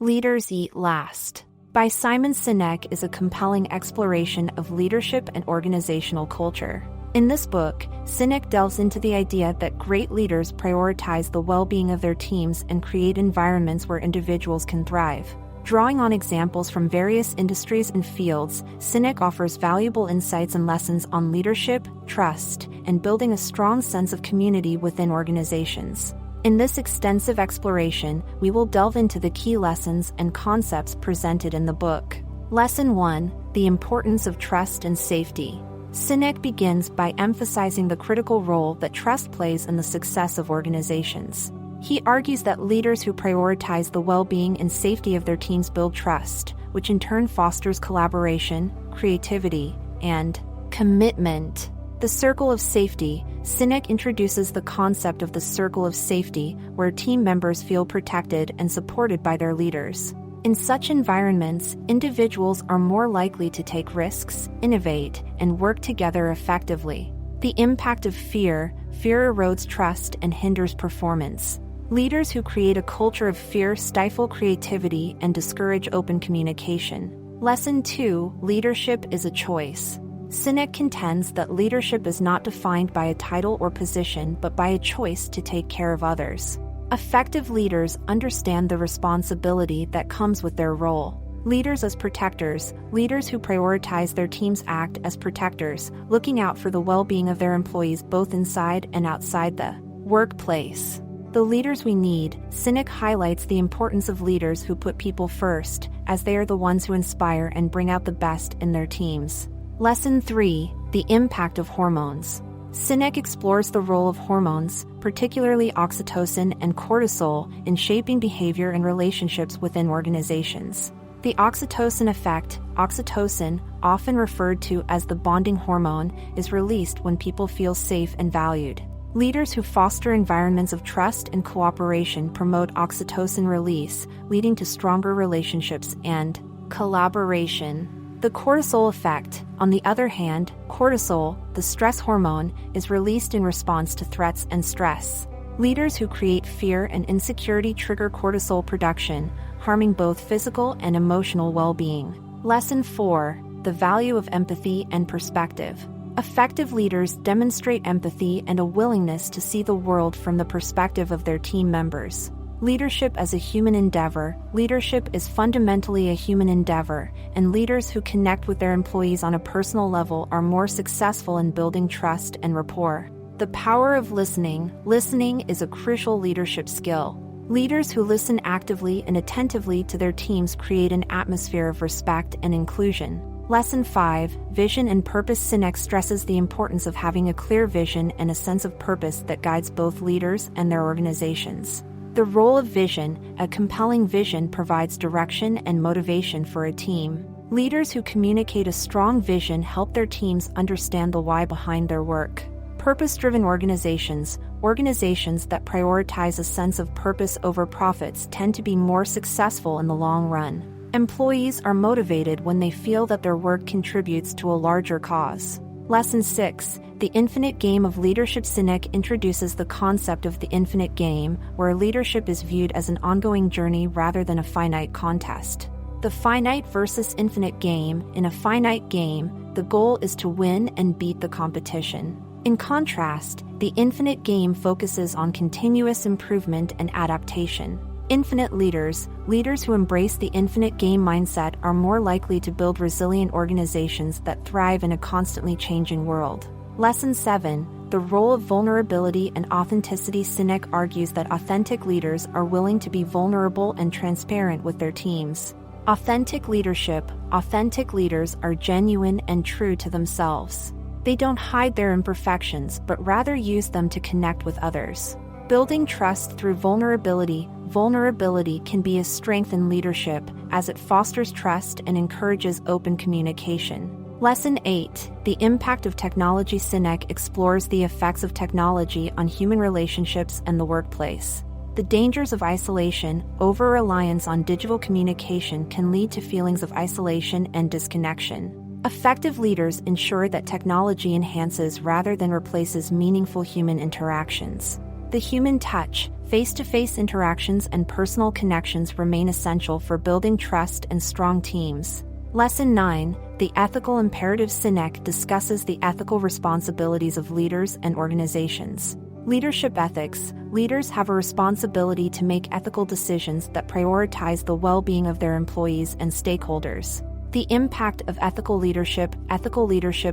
Leaders Eat Last by Simon Sinek is a compelling exploration of leadership and organizational culture. In this book, Sinek delves into the idea that great leaders prioritize the well-being of their teams and create environments where individuals can thrive. Drawing on examples from various industries and fields, Sinek offers valuable insights and lessons on leadership, trust, and building a strong sense of community within organizations. In this extensive exploration, we will delve into the key lessons and concepts presented in the book. Lesson 1: The importance of trust and safety. Sinek begins by emphasizing the critical role that trust plays in the success of organizations. He argues that leaders who prioritize the well-being and safety of their teams build trust, which in turn fosters collaboration, creativity, and commitment. The circle of safety. Sinek introduces the concept of the circle of safety, where team members feel protected and supported by their leaders. In such environments, individuals are more likely to take risks, innovate, and work together effectively. The impact of fear. Fear erodes trust and hinders performance. Leaders who create a culture of fear stifle creativity and discourage open communication. Lesson 2: Leadership is a choice. Sinek contends that leadership is not defined by a title or position but by a choice to take care of others. Effective leaders understand the responsibility that comes with their role. Leaders as protectors. Leaders who prioritize their teams act as protectors, looking out for the well-being of their employees both inside and outside the workplace. The leaders we need. Sinek highlights the importance of leaders who put people first, as they are the ones who inspire and bring out the best in their teams. Lesson 3: The impact of hormones. Sinek explores the role of hormones, particularly oxytocin and cortisol, in shaping behavior and relationships within organizations. The oxytocin effect. Oxytocin, often referred to as the bonding hormone, is released when people feel safe and valued. Leaders who foster environments of trust and cooperation promote oxytocin release, leading to stronger relationships and collaboration. The cortisol effect. On the other hand, cortisol, the stress hormone, is released in response to threats and stress. Leaders who create fear and insecurity trigger cortisol production, harming both physical and emotional well-being. Lesson 4: The value of empathy and perspective. Effective leaders demonstrate empathy and a willingness to see the world from the perspective of their team members. Leadership as a human endeavor. Leadership is fundamentally a human endeavor, and leaders who connect with their employees on a personal level are more successful in building trust and rapport. The power of listening. Listening is a crucial leadership skill. Leaders who listen actively and attentively to their teams create an atmosphere of respect and inclusion. Lesson 5: Vision and purpose. Sinek stresses the importance of having a clear vision and a sense of purpose that guides both leaders and their organizations. The role of vision. A compelling vision provides direction and motivation for a team. Leaders who communicate a strong vision help their teams understand the why behind their work. Purpose-driven organizations. Organizations that prioritize a sense of purpose over profits tend to be more successful in the long run. Employees are motivated when they feel that their work contributes to a larger cause. Lesson 6: The infinite game of leadership. Sinek introduces the concept of the infinite game, where leadership is viewed as an ongoing journey rather than a finite contest. The finite versus infinite game. In a finite game, the goal is to win and beat the competition. In contrast, the infinite game focuses on continuous improvement and adaptation. Infinite leaders. Leaders who embrace the infinite game mindset are more likely to build resilient organizations that thrive in a constantly changing world. Lesson 7: The role of vulnerability and authenticity. Sinek argues that authentic leaders are willing to be vulnerable and transparent with their teams. Authentic leadership. Authentic leaders are genuine and true to themselves. They don't hide their imperfections but rather use them to connect with others. Building trust through vulnerability. Vulnerability can be a strength in leadership, as it fosters trust and encourages open communication. Lesson 8: The impact of technology. Sinek explores the effects of technology on human relationships and the workplace. The dangers of isolation. Over-reliance on digital communication can lead to feelings of isolation and disconnection. Effective leaders ensure that technology enhances rather than replaces meaningful human interactions. The human touch. face-to-face interactions and personal connections remain essential for building trust and strong teams. Lesson 9, The Ethical Imperative. Sinek discusses the ethical responsibilities of leaders and organizations. Leadership ethics. Leaders have a responsibility to make ethical decisions that prioritize the well-being of their employees and stakeholders. The impact of ethical leadership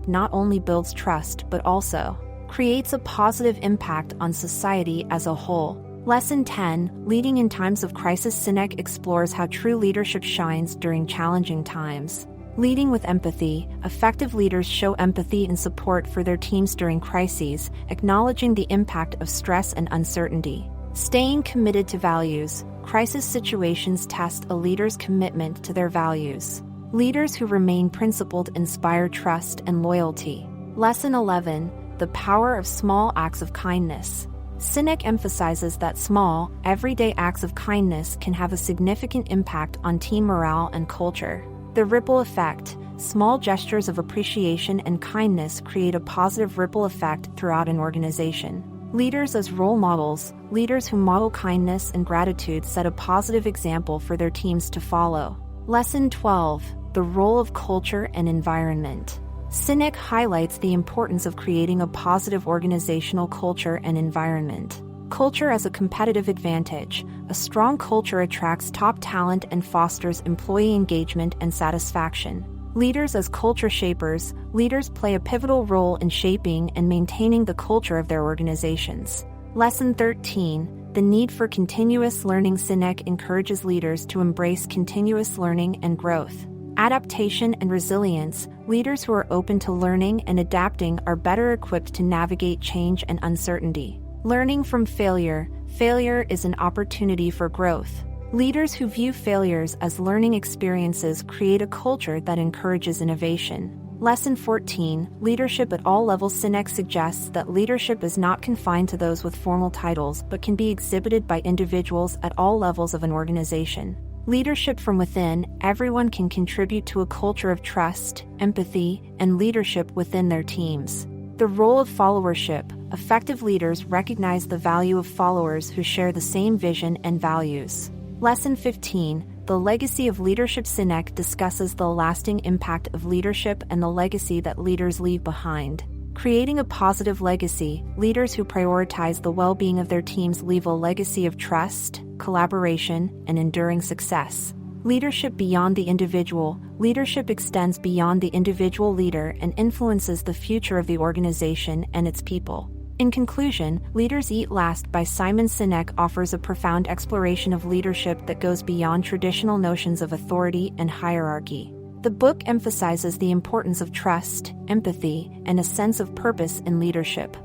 not only builds trust but also creates a positive impact on society as a whole. Lesson 10, Leading in Times of Crisis. Sinek explores how true leadership shines during challenging times. Leading with empathy. Effective leaders show empathy and support for their teams during crises, acknowledging the impact of stress and uncertainty. Staying committed to values. Crisis situations test a leader's commitment to their values. Leaders who remain principled inspire trust and loyalty. Lesson 11, The Power of Small Acts of Kindness. Sinek emphasizes that small, everyday acts of kindness can have a significant impact on team morale and culture. The ripple effect. Small gestures of appreciation and kindness create a positive ripple effect throughout an organization. Leaders as role models. Leaders who model kindness and gratitude set a positive example for their teams to follow. Lesson 12, The Role of Culture and Environment. Sinek highlights the importance of creating a positive organizational culture and environment. Culture as a competitive advantage. A strong culture attracts top talent and fosters employee engagement and satisfaction. Leaders as culture shapers. Leaders play a pivotal role in shaping and maintaining the culture of their organizations. Lesson 13, The Need for Continuous Learning. Sinek encourages leaders to embrace continuous learning and growth. Adaptation and resilience. Leaders who are open to learning and adapting are better equipped to navigate change and uncertainty. Learning from failure. Failure is an opportunity for growth. Leaders who view failures as learning experiences create a culture that encourages innovation. Lesson 14, Leadership at All Levels. Sinek suggests that leadership is not confined to those with formal titles but can be exhibited by individuals at all levels of an organization. Leadership from within. Everyone can contribute to a culture of trust, empathy, and leadership within their teams. The role of followership. Effective leaders recognize the value of followers who share the same vision and values. Lesson 15, The Legacy of Leadership. Sinek discusses the lasting impact of leadership and the legacy that leaders leave behind. Creating a positive legacy. Leaders who prioritize the well-being of their teams leave a legacy of trust, collaboration, and enduring success. Leadership beyond the individual. Leadership extends beyond the individual leader and influences the future of the organization and its people. In conclusion, Leaders Eat Last by Simon Sinek offers a profound exploration of leadership that goes beyond traditional notions of authority and hierarchy. The book emphasizes the importance of trust, empathy, and a sense of purpose in leadership.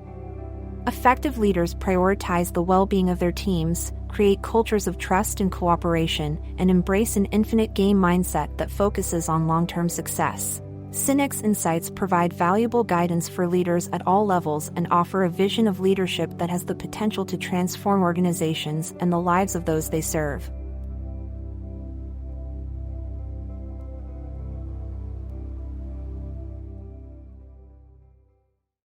Effective leaders prioritize the well-being of their teams, create cultures of trust and cooperation, and embrace an infinite game mindset that focuses on long-term success. Sinek's insights provide valuable guidance for leaders at all levels and offer a vision of leadership that has the potential to transform organizations and the lives of those they serve.